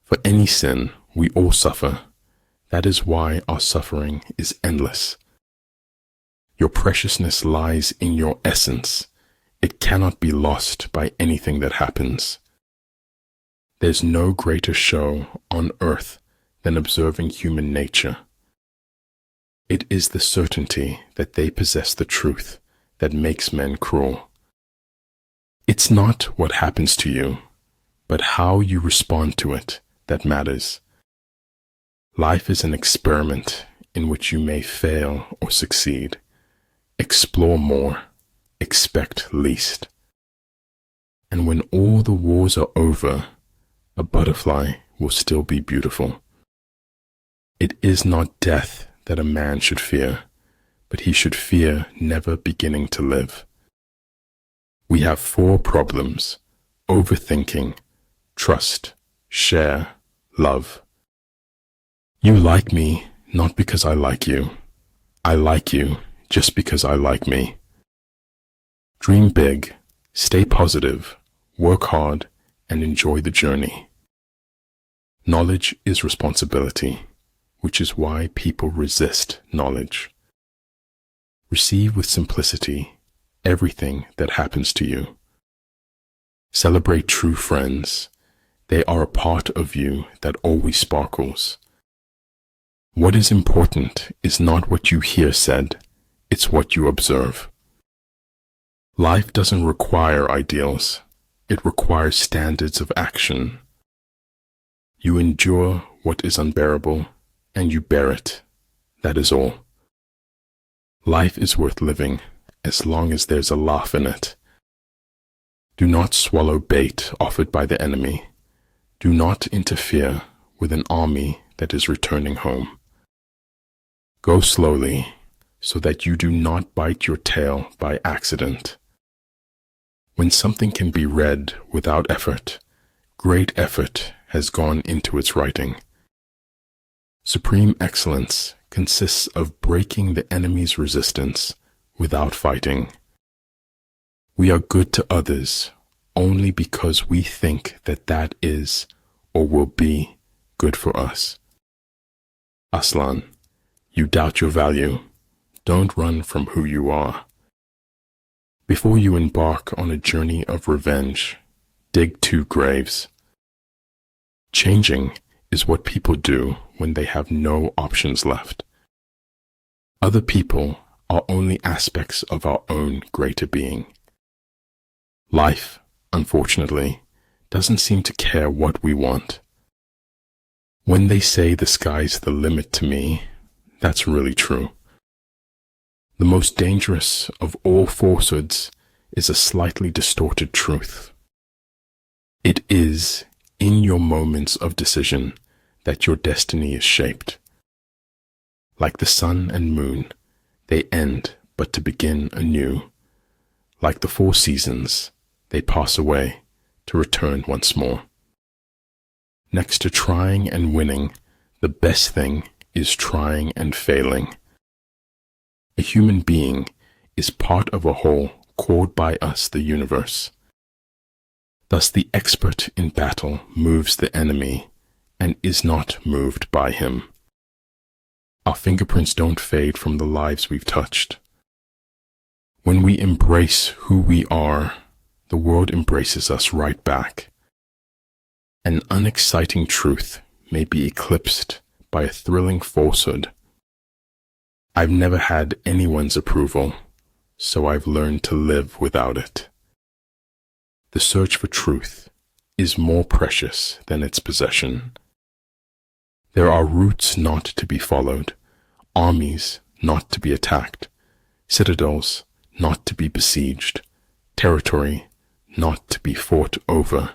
For any sin, we all suffer. That is why our suffering is endless. Your preciousness lies in your essence. It cannot be lost by anything that happens. There's no greater show on earth than observing human nature. It is the certainty that they possess the truth that makes men cruel. It's not what happens to you, but how you respond to it that matters. Life is an experiment in which you may fail or succeed. Explore more, expect least. And when all the wars are over, a butterfly will still be beautiful. It is not death that a man should fear, but he should fear never beginning to live. We have 4 problems: overthinking, trust, share, love. You like me not because I like you. I like you just because I like me. Dream big, stay positive, work hard, and enjoy the journey. Knowledge is responsibility, which is why people resist knowledge. Receive with simplicity everything that happens to you. Celebrate true friends. They are a part of you that always sparkles. What is important is not what you hear said, it's what you observe. Life doesn't require ideals, it requires standards of action. You endure what is unbearable, and you bear it. That is all. Life is worth living as long as there's a laugh in it. Do not swallow bait offered by the enemy. Do not interfere with an army that is returning home. Go slowly so that you do not bite your tail by accident. When something can be read without effort, great effort has gone into its writing. Supreme excellence consists of breaking the enemy's resistance without fighting. We are good to others only because we think that that is or will be good for us. Aslan, you doubt your value. Don't run from who you are. Before you embark on a journey of revenge, dig 2 graves. Changing is what people do when they have no options left. Other people are only aspects of our own greater being. Life, unfortunately, doesn't seem to care what we want. When they say the sky's the limit to me, that's really true. The most dangerous of all falsehoods is a slightly distorted truth. It is in your moments of decision that your destiny is shaped. Like the sun and moon, they end but to begin anew. Like the 4 seasons, they pass away to return once more. Next to trying and winning, the best thing is trying and failing. A human being is part of a whole called by us the universe. Thus the expert in battle moves the enemy and is not moved by him. Our fingerprints don't fade from the lives we've touched. When we embrace who we are, the world embraces us right back. An unexciting truth may be eclipsed by a thrilling falsehood. I've never had anyone's approval, so I've learned to live without it. The search for truth is more precious than its possession. There are routes not to be followed, armies not to be attacked, citadels not to be besieged, territory not to be fought over.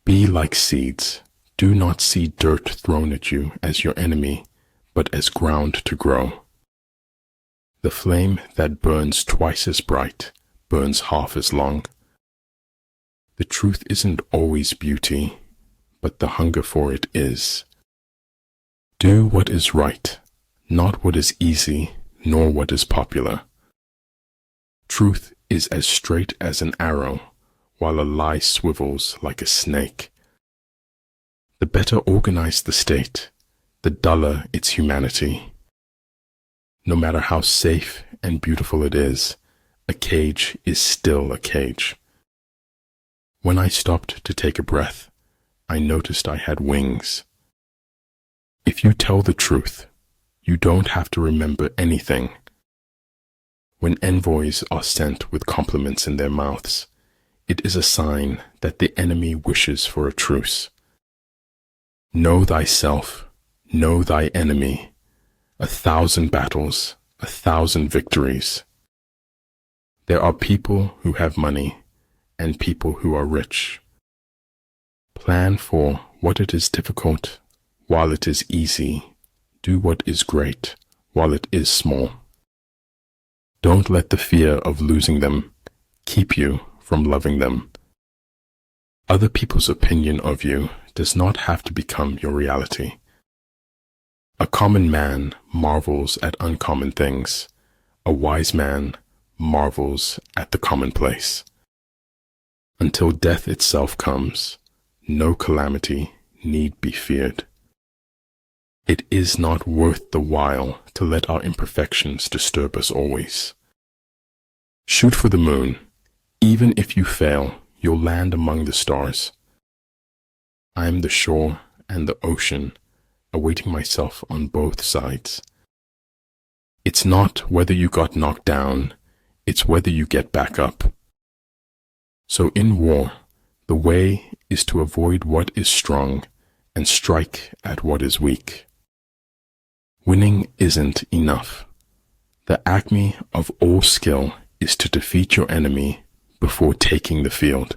Be like seeds. Do not see dirt thrown at you as your enemy, but as ground to grow. The flame that burns twice as bright burns half as long. The truth isn't always beauty, but the hunger for it is. Do what is right, not what is easy, nor what is popular. Truth is as straight as an arrow, while a lie swivels like a snake. The better organized the state, the duller its humanity. No matter how safe and beautiful it is, a cage is still a cage. When I stopped to take a breath, I noticed I had wings. If you tell the truth, you don't have to remember anything. When envoys are sent with compliments in their mouths, it is a sign that the enemy wishes for a truce. Know thyself, know thy enemy. 1,000 battles, 1,000 victories. There are people who have money and people who are rich. Plan for what it is difficult while it is easy. Do what is great while it is small. Don't let the fear of losing them keep you from loving them. Other people's opinion of you does not have to become your reality. A common man marvels at uncommon things. A wise man marvels at the commonplace. Until death itself comes, no calamity need be feared. It is not worth the while to let our imperfections disturb us always. Shoot for the moon. Even if you fail, you'll land among the stars. I am the shore and the ocean, awaiting myself on both sides. It's not whether you got knocked down, it's whether you get back up. So in war, the way is to avoid what is strong and strike at what is weak. Winning isn't enough. The acme of all skill is to defeat your enemy before taking the field.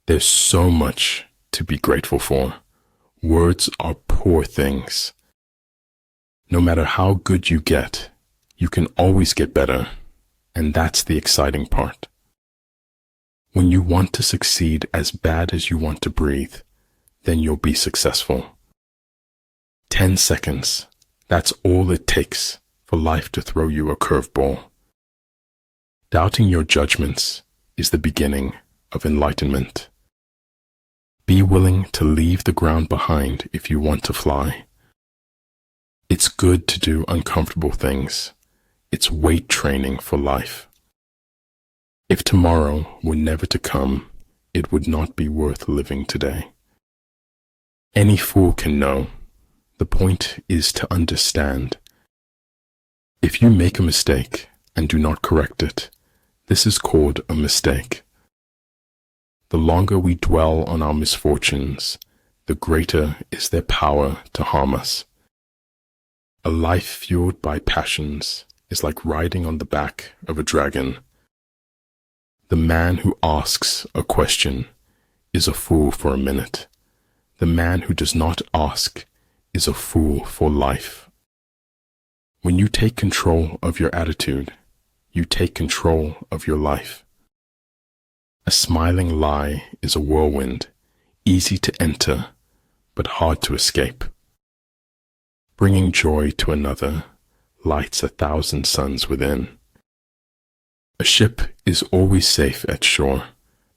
There's so much to be grateful for. Words are poor things. No matter how good you get, you can always get better, and that's the exciting part. When you want to succeed as bad as you want to breathe, then you'll be successful. 10 seconds, that's all it takes for life to throw you a curveball. Doubting your judgments is the beginning of enlightenment. Be willing to leave the ground behind if you want to fly. It's good to do uncomfortable things. It's weight training for life. If tomorrow were never to come, it would not be worth living today. Any fool can know. The point is to understand. If you make a mistake and do not correct it, this is called a mistake. The longer we dwell on our misfortunes, the greater is their power to harm us. A life fueled by passions is like riding on the back of a dragon. The man who asks a question is a fool for a minute. The man who does not ask is a fool for life. When you take control of your attitude, you take control of your life. A smiling lie is a whirlwind, easy to enter, but hard to escape. Bringing joy to another lights 1,000 suns within. A ship is always safe at shore,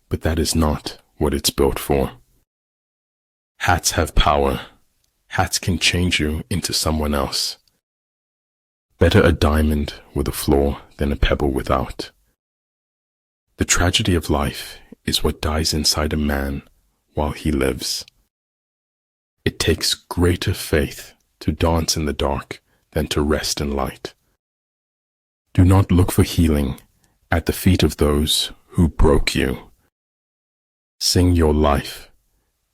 but that is not what it's built for. Hats have power. Hats can change you into someone else. Better a diamond with a flaw than a pebble without. The tragedy of life is what dies inside a man while he lives. It takes greater faith to dance in the dark than to rest in light. Do not look for healing at the feet of those who broke you. Sing your life.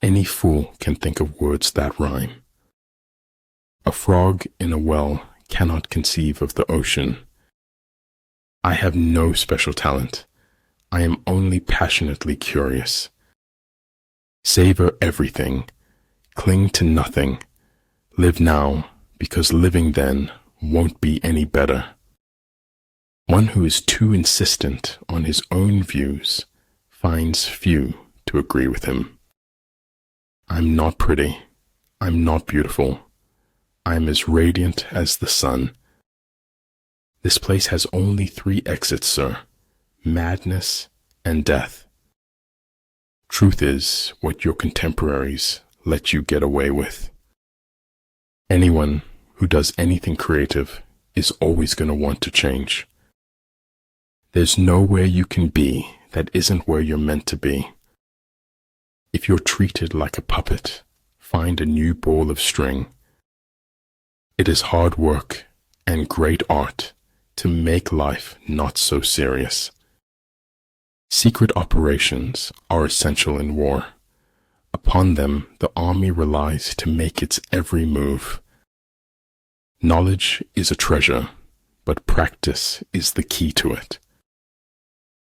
Any fool can think of words that rhyme. A frog in a well cannot conceive of the ocean. I have no special talent. I am only passionately curious. Savor everything. Cling to nothing. Live now, because living then won't be any better. One who is too insistent on his own views finds few to agree with him. I'm not pretty. I'm not beautiful. I'm as radiant as the sun. This place has only 3 exits, sir. Madness and death. Truth is what your contemporaries let you get away with. Anyone who does anything creative is always going to want to change. There's nowhere you can be that isn't where you're meant to be. If you're treated like a puppet, find a new ball of string. It is hard work and great art to make life not so serious. Secret operations are essential in war. Upon them, the army relies to make its every move. Knowledge is a treasure, but practice is the key to it.